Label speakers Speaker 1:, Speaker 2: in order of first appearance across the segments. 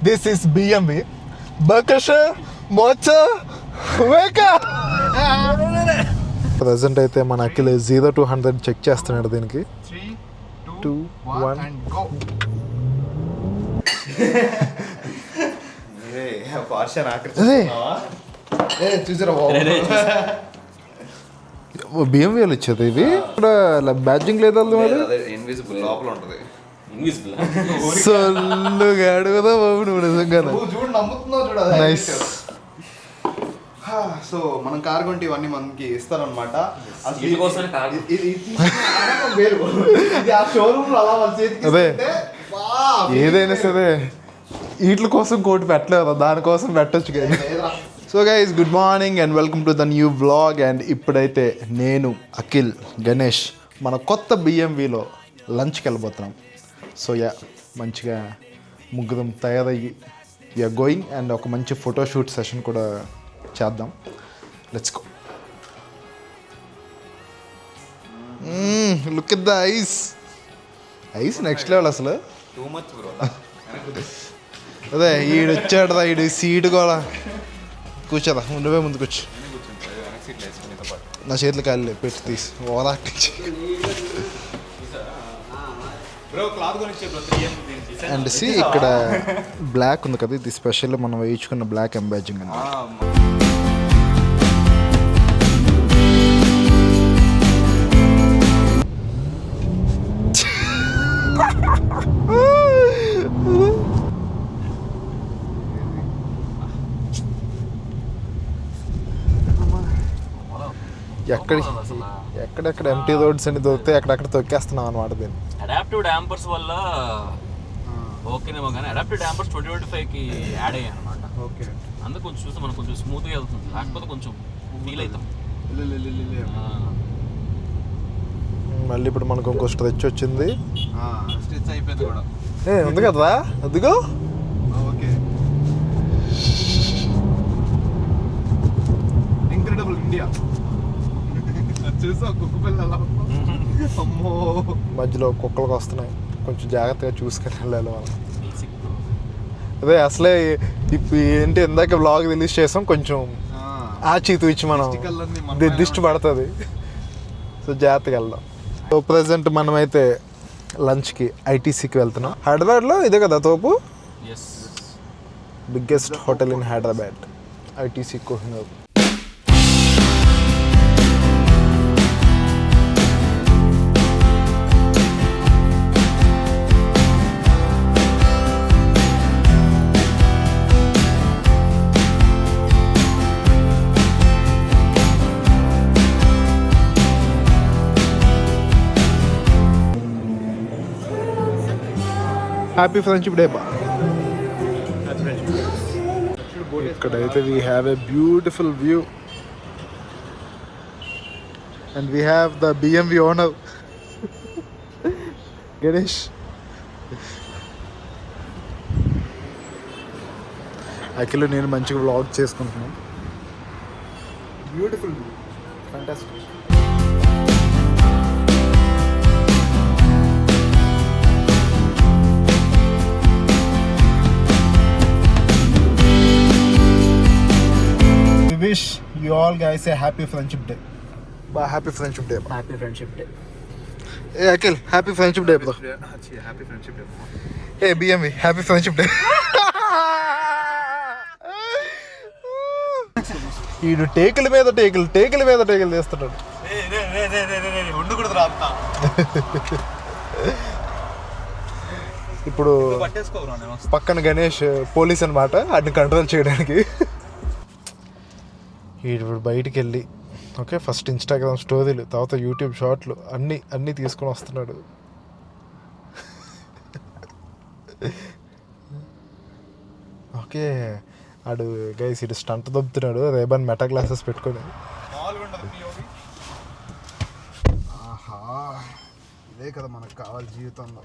Speaker 1: This is BMW బకష మోచ వేకా. Present అయితే మన అఖిల్ 0 to 100 చెక్ చేస్తున్నాడు దీనికి.
Speaker 2: 3, 2, 1 and go.
Speaker 1: పార్షన్ BMW వచ్చేది ఇవి. ఇక్కడ బ్యాడ్జింగ్ లేదా
Speaker 2: ఇన్విజిబుల్ లోపల ఉంటుంది.
Speaker 1: సొల్లుగాడు కదా బాబు నువ్వు నిజంగా.
Speaker 2: చూడు నమ్ముతున్నావు చూడ.
Speaker 1: నైస్.
Speaker 2: సో మనం కార్ కొంటే ఇవన్నీ మనకి ఇస్తారనమాట.
Speaker 1: అదే ఏదైనా సరే వీటి కోసం కోటి పెట్టలేదు, దానికోసం పెట్టచ్చు కానీ. So guys good morning and welcome to the new vlog. And ఇప్పుడైతే నేను అఖిల్ గణేష్ మన కొత్త BMWలో లంచ్కి వెళ్ళిపోతున్నాం. సో మంచిగా ముగ్గురం తయారయ్యి వీఆర్ గోయింగ్ అండ్ ఒక మంచి ఫోటోషూట్ సెషన్ కూడా చేద్దాం. Let's go. Look at the ice next level అసలు. అదే ఈడు వచ్చాడు రా, ఈడు సీటు కూడా కూర్చోదా, ఉండవే ముందు కూర్చో. నా చేతులు కాళ్ళు పెట్టి తీసి ఓరాక్టించి. అండ్ సి ఇక్కడ బ్లాక్ ఉంది కదా, ఇది స్పెషల్ మనం వేయించుకున్న బ్లాక్ ఎంబాజింగ్ అని. ఎక్కడెక్కడ ఎంటీ రోడ్స్ అని దొరికితే అక్కడక్కడ తొక్కేస్తున్నాం అనమాట. దీన్ని
Speaker 3: అడాప్టివ్ డాంపర్స్ వల్ల ఓకేనేమో కానీ అడాప్టివ్ డాంపర్స్ 2025కి యాడ్ అయ్యాయి అనమాట.
Speaker 2: ఓకే,
Speaker 3: అందుకు కొంచెం చూస్తే మనకు కొంచెం స్మూత్గా వెళ్తుంది, లేకపోతే కొంచెం ఫీల్ అవుతాం.
Speaker 1: మళ్ళీ ఇప్పుడు మనకు ఇంకో స్ట్రెచ్ వచ్చింది.
Speaker 2: స్ట్రెచ్ అయిపోయింది కూడా
Speaker 1: ఉంది కదా, అదిగో.
Speaker 2: Okay, incredible India. చూసా కుక్క పిల్లలు, అమ్మో
Speaker 1: మధ్యలో కుక్కలకు వస్తున్నాయి, కొంచెం జాగ్రత్తగా చూసుకొని వెళ్ళాలి మనం. అదే అసలే ఇప్పుడు ఏంటి ఇందాక బ్లాగ్ రిలీజ్ చేసాం, కొంచెం ఆచీతూ ఇచ్చి మనం దిష్టి పడుతుంది. సో జాగ్రత్తగా వెళ్దాం. సో ప్రజెంట్ మనమైతే లంచ్కి ITCకి వెళ్తున్నాం. హైదరాబాద్లో ఇదే కదా తోపు, biggest hotel in Hyderabad, ITC Kohinoor. Happy friendship day బా. ఇక్కడైతే we have a beautiful view and we have the BMW owner Ganesh. Akhil నేను మంచిగా వ్లాగ్ చేసుకుంటున్నాం. Beautiful view, fantastic. Wish you all guys a happy friendship day. Happy friendship day.
Speaker 3: Happy friendship day.
Speaker 1: Hey Akhil, happy friendship day bro.
Speaker 2: Happy friendship day.
Speaker 1: Hey BMW, happy friendship day. ఈడు టేకుల మీద చేస్తున్నాడు. ఇప్పుడు పక్కన Ganesh police అనమాట, వాటిని control చేయడానికి. ఇప్పుడు బయటికి వెళ్ళి ఓకే ఫస్ట్ ఇన్స్టాగ్రామ్ స్టోరీలు, తర్వాత యూట్యూబ్ షార్ట్లు అన్నీ తీసుకొని వస్తున్నాడు. ఓకే ఆడు గైస్ ఇటు స్టంట్ దొబ్బుతున్నాడు, రేబన్ మెటా గ్లాసెస్ పెట్టుకొని. ఆహా, ఇదే కదా మనకు కావాలి జీవితంలో.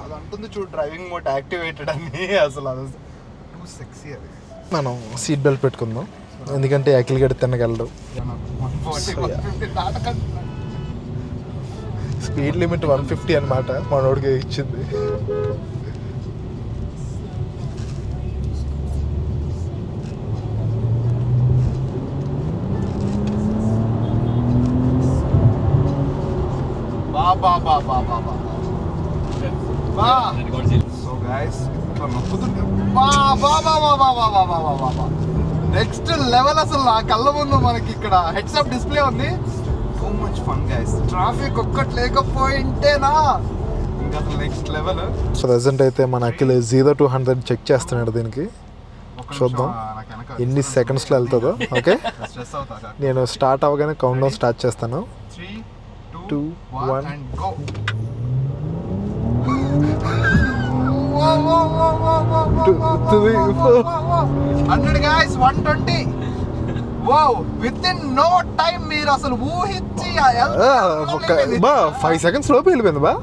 Speaker 1: అది అంటుంది చూడు, డ్రైవింగ్ మోడ్ యాక్టివేటెడ్ అని. అసలు అది టూ సెక్సీ. అది మనం సీట్ బెల్ట్ పెట్టుకుందాం, ఎందుకంటే అఖిల్ గడి తిన్నగలడు. స్పీడ్ లిమిట్ 150 అనమాట మనోడికి ఇచ్చింది.
Speaker 2: బా బా బా బా బా బా. సో గైస్ నెక్స్ట్ లెవెల్ అసలు నా కళ్ళ ముందు మనకి ఇక్కడ హెడ్స్ అప్ డిస్ప్లే ఉంది. So much fun guys. Traffic ఒక్కటి లేకపోయింటేనా ఇంకా అసలు నెక్స్ట్ లెవెల్.
Speaker 1: ప్రెసెంట్ అయితే మన అఖిల్ 0 to 100 చెక్ చేస్తున్నాడు. దీనికి చూద్దాం ఎన్ని సెకండ్స్లో వెళ్తుందో. ఓకే,
Speaker 2: స్ట్రెస్ అవుతా.
Speaker 1: నేను స్టార్ట్ అవ్వగానే కౌంట్ డౌన్ స్టార్ట్ చేస్తాను.
Speaker 2: 3,
Speaker 1: 2, 1
Speaker 2: and go.
Speaker 1: Three, 4.
Speaker 2: 100 guys, 120. Wow, within no time మీరు అసలు ఊహించి
Speaker 1: 5 seconds లోపు వెళ్ళిపోయింది బా.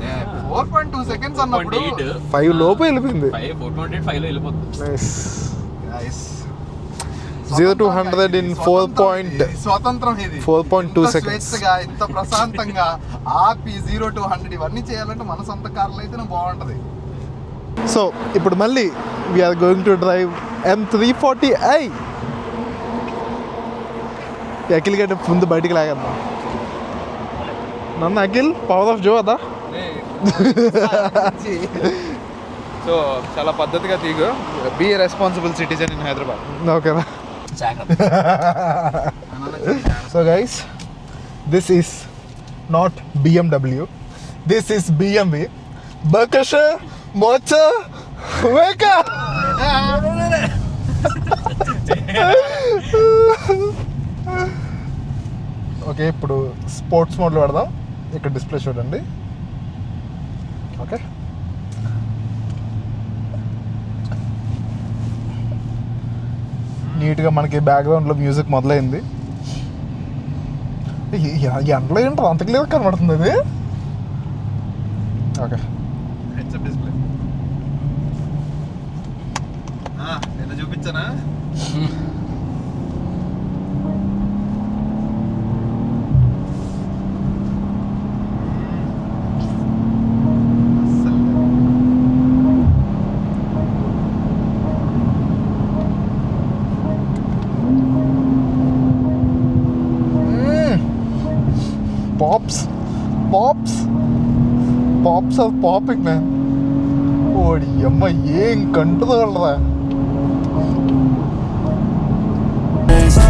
Speaker 2: 4.2 seconds అన్నప్పుడు
Speaker 1: 5 లోపు వెళ్ళిపోయింది.
Speaker 3: 5 లో వెళ్ళిపోతుంది.
Speaker 2: guys
Speaker 1: 0 to 100 in 4.
Speaker 2: స్వతంత్రం ఇది.
Speaker 1: 4.2
Speaker 2: ఇంత
Speaker 1: seconds.
Speaker 2: స్వేచ్ఛగా, ఇంత ప్రశాంతంగా ఆపి 0 to 100 ఇవన్నీ చేయాలంటే మన సొంత కార్లు అయితేనే బాగుంటది.
Speaker 1: సో ఇప్పుడు మళ్ళీ we are going to drive M340i. Akhil గడ్డ ముందు బయటికి లాగేద్దాం. నన్ను అఖిల్ పవర్ ఆఫ్ జో అదా.
Speaker 2: సో చాలా పద్ధతిగా తీగు. Be responsible citizen in Hyderabad.
Speaker 1: ఓకేనా. So guys, this is not BMW, this is BMW. బకష మోచ వేక. ఓకే, ఇప్పుడు స్పోర్ట్స్ మోడ్లో పెడదాం. ఇక్కడ డిస్ప్లే చూడండి. ఓకే, నీట్గా మనకి బ్యాక్గ్రౌండ్లో మ్యూజిక్ మొదలైంది. ఎండలో ఏంటో అంత క్లియర్ కనబడుతుంది అది. Okay,
Speaker 2: heads up display. ఎలా చూపించానా?
Speaker 1: Pops are popping, man. ఓడి అమ్మ ఏం కంటుదో వాళ్ళదా.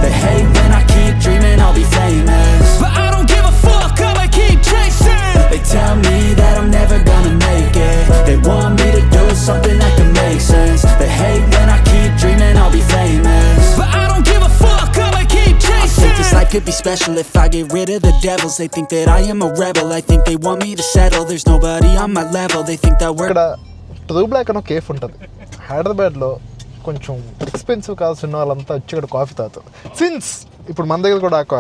Speaker 4: They hate when I keep dreaming I'll be famous, but I don't give a fuck, I'ma keep chasing. They tell me that I'm never gonna make it. They want me to do something that can make sense. They hate when I keep dreaming I'll be famous, but I don't give a fuck, I'ma keep chasing. I think this life could be special if I get rid of the devils. They think that I am a rebel, I think they want me to settle. There's nobody on my level, they think that we're
Speaker 1: ఇక్కడ true black అని ఒక cafe ఉంటుంది హైదరాబాద్లో. కొంచెం expensive కావాల్సిన వాళ్ళంతా వచ్చి ఇక్కడ కాఫీ తాగుతారు. సిన్స్ ఇప్పుడు మన దగ్గర కూడా ఒక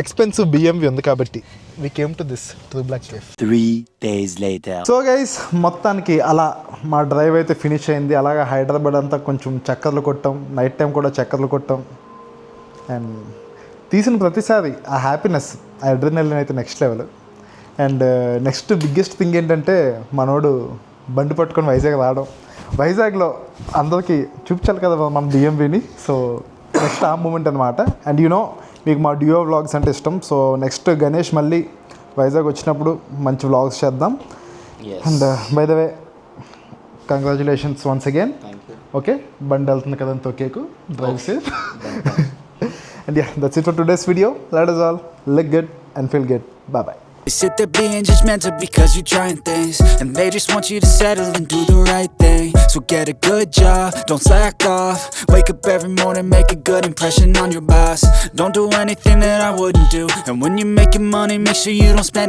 Speaker 1: ఎక్స్పెన్సివ్ BMW ఉంది కాబట్టి we came to this true black cafe.
Speaker 4: 3 days later.
Speaker 1: So guys, మొత్తానికి అలా మా డ్రైవ్ అయితే ఫినిష్ అయింది. అలాగా హైదరాబాద్ అంతా కొంచెం చక్కర్లు కొట్టాం, నైట్ టైం కూడా చక్కర్లు కొట్టాం. అండ్ తీసిన ప్రతిసారి ఆ హ్యాపీనెస్, ఆ అడ్రినలిన్ అయితే next level. And next biggest thing ఏంటంటే మనోడు బండి పట్టుకొని వైజాగ్ రావడం. వైజాగ్లో అందరికీ చూపించాలి కదా మన BMWని. సో నెక్స్ట్ ఆ మూమెంట్ అనమాట. అండ్ మీకు మా డ్యూయో వ్లాగ్స్ అంటే ఇష్టం. సో నెక్స్ట్ గణేష్ మళ్ళీ వైజాగ్ వచ్చినప్పుడు మంచి వ్లాగ్స్ చేద్దాం. And by the way congratulations once again. Okay, బండి వెళ్తుంది కదా అంత ఓకేకు, drive safe. And yeah, that's it for today's video. Let us all look good and feel good. Bye bye.
Speaker 4: They sit there being judgmental because you're trying things, and they just want you to settle and do the right thing. So get a good job, don't slack off. Wake up every morning, make a good impression on your boss. Don't do anything that I wouldn't do, and when you're making money, make sure you don't spend